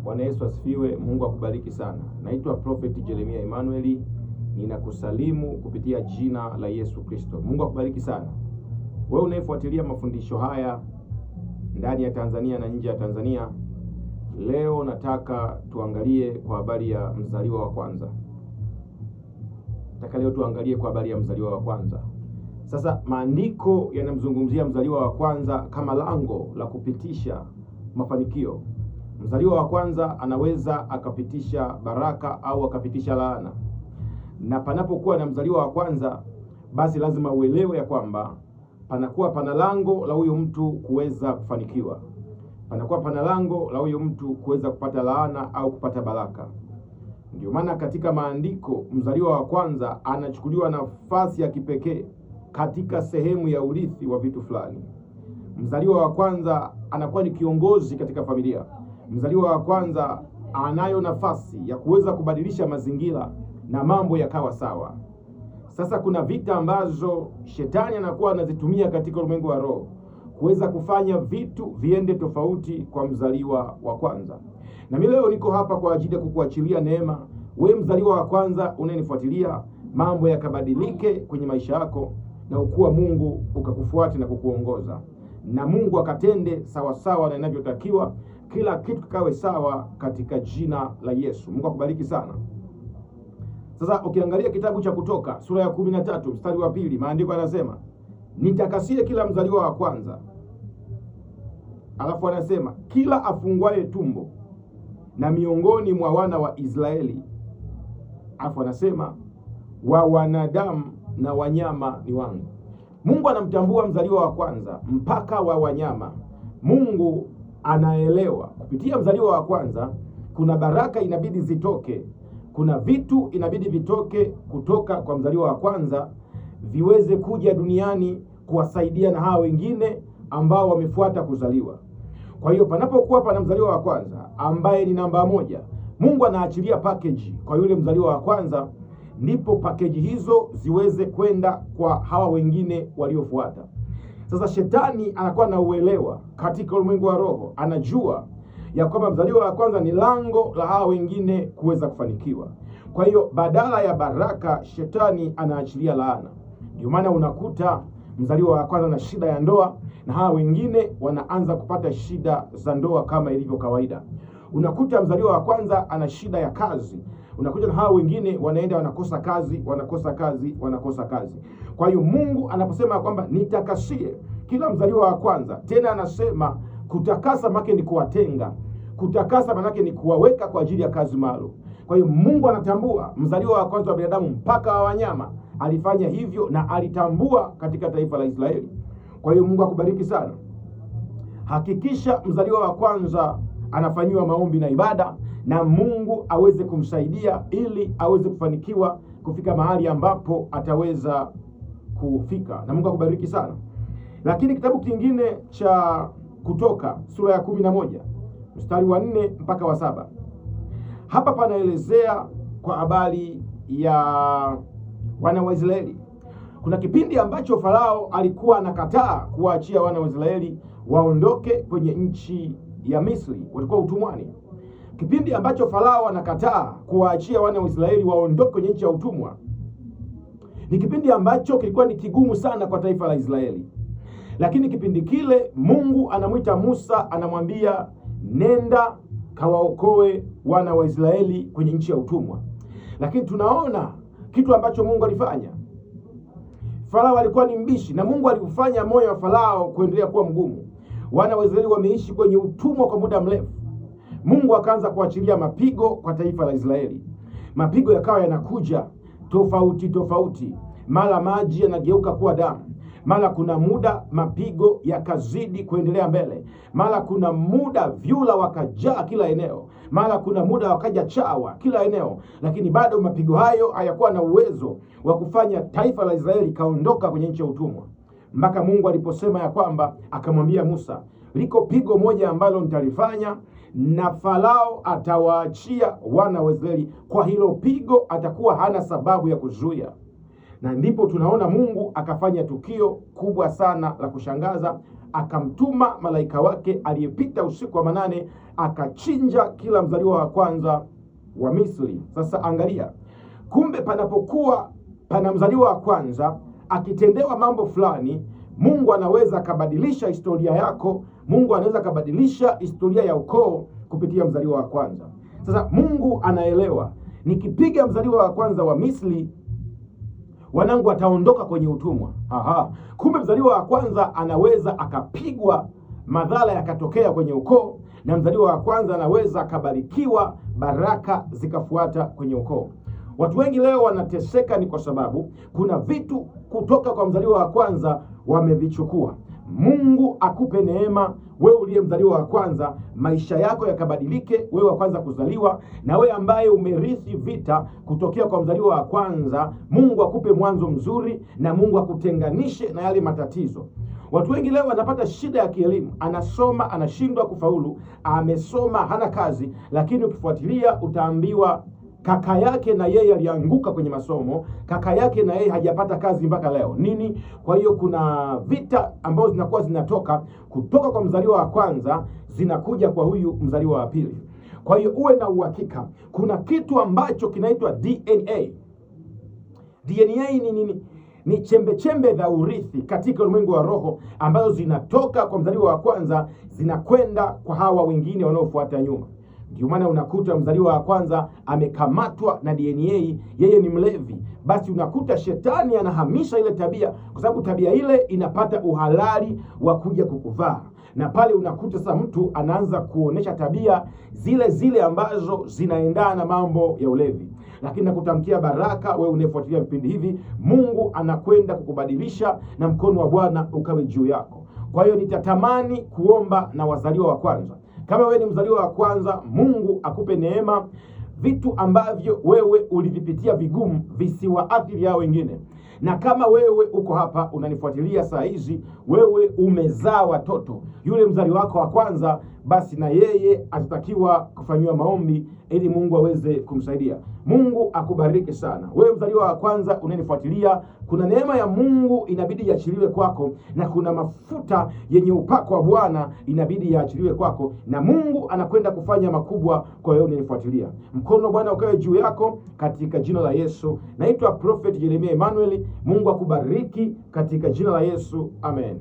Bwana Yesu asifiwe. Mungu akubariki sana. Naitwa Prophet Jeremia Emmanuel. Ninakusalimu kupitia jina la Yesu Kristo. Mungu akubariki sana. Wewe unayefuatilia mafundisho haya ndani ya Tanzania na nje ya Tanzania, leo nataka tuangalie kwa habari ya mzaliwa wa kwanza. Mzaliwa wa kwanza. Sasa maandiko yanamzungumzia mzaliwa wa kwanza kama lango la kupitisha mafanikio. Mzaliwa wa kwanza anaweza akapitisha baraka au akapitisha laana. Na panapokuwa na mzaliwa wa kwanza, basi lazima uelewe ya kwamba pana lango la huyo mtu kuweza kufanikiwa. Pana lango la huyo mtu kuweza kupata laana au kupata baraka. Ndio maana katika maandiko mzaliwa wa kwanza anachukuliwa nafasi ya kipekee katika sehemu ya urithi wa vitu fulani. Mzaliwa wa kwanza anakuwa ni kiongozi katika familia. Mzaliwa wa kwanza anayo nafasi ya kuweza kubadilisha mazingira na mambo yakawa sawa. Sasa kuna vita ambazo shetani anakuwa anazitumia katika ulimwengu wa roho kuweza kufanya vitu viende tofauti kwa mzaliwa wa kwanza. Na mimi leo niko hapa kwa ajili ya kukuachilia neema. Wewe mzaliwa wa kwanza unayenifuatilia, mambo yakabadilike kwenye maisha yako na ukua Mungu ukakufuate na kukuongoza. Na Mungu akatende sawa sawa na inavyotakiwa, kila kitu kikawe sawa katika jina la Yesu. Mungu akubariki sana. Sasa ukiangalia kitabu cha Kutoka sura ya 13 mstari wa 2, maandiko yanasema, "Nitakasie kila mzaliwa wa kwanza." Alafu anasema, "Kila afungwaye tumbo na miongoni mwa wana wa Israeli." Alafu anasema, "Wa wanadamu na wanyama ni wangu." Mungu anamtambua mzaliwa wa kwanza mpaka wa wanyama. Mungu anaelewa kupitia mzaliwa wa kwanza kuna baraka inabidi zitoke. Kuna vitu inabidi vitoke kutoka kwa mzaliwa wa kwanza viweze kuja duniani kuwasaidia na hawa wengine ambao wamefuata kuzaliwa. Kwa hiyo panapokuwa pana mzaliwa wa kwanza ambaye ni namba 1, Mungu anaachilia package kwa yule mzaliwa wa kwanza, ndipo package hizo ziweze kwenda kwa hawa wengine waliofuata. Sasa shetani anakuwa na uelewa katika ulimwengu wa roho, anajua ya kwamba mzaliwa wa kwanza ni lango la hawa wengine kuweza kufanikiwa. Kwa hiyo badala ya baraka, shetani anaachilia laana. Ndio maana unakuta mzaliwa wa kwanza na shida ya ndoa na hawa wengine wanaanza kupata shida za ndoa kama ilivyo kawaida. Unakuta mzaliwa wa kwanza ana shida ya kazi, unakuta na hawa wengine wanaenda wanakosa kazi. Kwa hiyo Mungu anaposema kwamba nitakasie kila mzaliwa wa kwanza, tena anasema kutakasa maana ni kuwatenga. Kutakasa maana ni kuwaweka kwa ajili ya kazi maalum. Kwa hiyo Mungu anatambua mzaliwa wa kwanza wa binadamu mpaka wa wanyama alifanya hivyo, na alitambua katika taifa la Israeli. Kwa hiyo Mungu akubariki sana. Hakikisha mzaliwa wa kwanza anafanyiwa maombi na ibada, na Mungu aweze kumsaidia ili aweze kufanikiwa kufika mahali ambapo ataweza kufika. Na Mungu akubariki sana. Lakini kitabu kingine cha Kutoka sura ya 11 mstari wa 4 mpaka wa 7, hapa panaelezea kwa habari ya wana wa Israeli. Kuna kipindi ambacho Farao alikuwa anakataa kuwaachia wana wa Israeli waondoke kwenye nchi ya Misri, walikuwa utumwani. Kipindi ambacho Farao anakataa kuwaachia wana wa Israeli waondoke kwenye nchi ya utumwa, ni kipindi ambacho kilikuwa ni kigumu sana kwa taifa la Israeli. Lakini kipindi kile Mungu anamwita Musa, anamwambia nenda kawaokoe wana wa Israeli kwenye nchi ya utumwa. Lakini tunaona kitu ambacho Mungu alifanya. Farao alikuwa ni mbishi, na Mungu alifanya moyo wa Farao kuendelea kuwa mgumu. Wana wa Israeli wameishi kwenye utumwa kwa muda mrefu. Mungu akaanza kuachilia mapigo kwa taifa la Israeli. Mapigo yakawa yanakuja tofauti. Mara maji yanageuka kuwa damu. Mara kuna muda mapigo yakazidi kuendelea mbele. Mara kuna muda vyura wakajaa kila eneo. Mara kuna muda wakaja chawa kila eneo. Lakini bado mapigo hayo hayakuwa na uwezo wa kufanya taifa la Israeli kaondoka kwenye nchi ya utumwa. Mpaka Mungu aliposema ya kwamba akamwambia Musa, liko pigo moja ambalo nitalifanya na Farao atawaachia wana wa Israeli. Kwa hilo pigo atakuwa hana sababu ya kuzuia. Na ndipo tunaona Mungu akafanya tukio kubwa sana la kushangaza, akamtuma malaika wake aliyepita usiku wa manane, akachinja kila mzaliwa wa kwanza wa Misri. Sasa angalia, kumbe panapokuwa pana mzaliwa wa kwanza akitendewa mambo fulani, Mungu anaweza akabadilisha historia yako. Mungu anaweza akabadilisha historia ya ukoo kupitia mzaliwa wa kwanza. Sasa Mungu anaelewa, nikipiga mzaliwa wa kwanza wa Misri, wanangu ataondoka kwenye utumwa. Kumbe mzaliwa wa kwanza anaweza akapigwa, madhara yakatokea kwenye ukoo, na mzaliwa wa kwanza anaweza akabarikiwa, baraka zikafuata kwenye ukoo. Watu wengi leo wanateseka, ni kwa sababu kuna vitu kutoka kwa mzaliwa wa kwanza wamevichukua. Mungu akupe neema, wewe uliye mzaliwa wa kwanza, maisha yako yakabadilike, wewe wa kwanza kuzaliwa. Na wewe ambaye umerithi vita kutokea kwa mzaliwa wa kwanza, Mungu akupe mwanzo mzuri, na Mungu akutenganishe na yale matatizo. Watu wengi leo wanapata shida ya kielimu, anasoma anashindwa kufaulu, amesoma hana kazi, lakini ukifuatilia utaambiwa kaka yake na yeye alianguka kwenye masomo, kaka yake na yeye hajapata kazi mpaka leo. Nini? Kwa hiyo kuna vita ambazo zinakuwa zinatoka kutoka kwa mzaliwa wa kwanza, zinakuja kwa huyu mzaliwa wa pili. Kwa hiyo uwe na uhakika, kuna kitu ambacho kinaitwa DNA. DNA ni nini? Ni chembe za urithi katika ulimwengu wa roho, ambazo zinatoka kwa mzaliwa wa kwanza zinakwenda kwa hawa wengine wanaofuata nyuma. Ndio maana unakuta mzaliwa wa kwanza amekamatwa na DNA, yeye ni mlevi, basi unakuta shetani anahamisha ile tabia, kwa sababu tabia ile inapata uhalali wa kuja kukuvaa. Na pale unakuta sasa mtu anaanza kuonesha tabia zile ambazo zinaendana na mambo ya ulevi. Lakini nakutamkia baraka, wewe unayefuatilia vipindi hivi, Mungu anakwenda kukubadilisha na mkono wa Bwana ukawe juu yako. Kwa hiyo nitatamani kuomba na wazaliwa wa kwanza. Kama wewe ni mzaliwa wa kwanza, Mungu akupe neema, vitu ambavyo wewe ulivipitia vigumu visiwaathiri hao wengine. Na kama wewe uko hapa unanifuatilia saa hizi, wewe umezaa watoto, yule mzaliwa wako wa kwanza, basi na yeye atatakiwa kufanyiwa maombi ili Mungu aweze kumsaidia. Mungu akubariki sana. Wewe mzaliwa wa kwanza unanifuatilia, kuna neema ya Mungu inabidi iachiliwe kwako, na kuna mafuta yenye upako wa Bwana inabidi yaachiliwe kwako, na Mungu anakwenda kufanya makubwa kwa wewe unanifuatilia. Mkono wa Bwana ukawe juu yako katika jina la Yesu. Naitwa Prophet Jeremiah Emmanuel. Mungu akubariki katika jina la Yesu. Amen.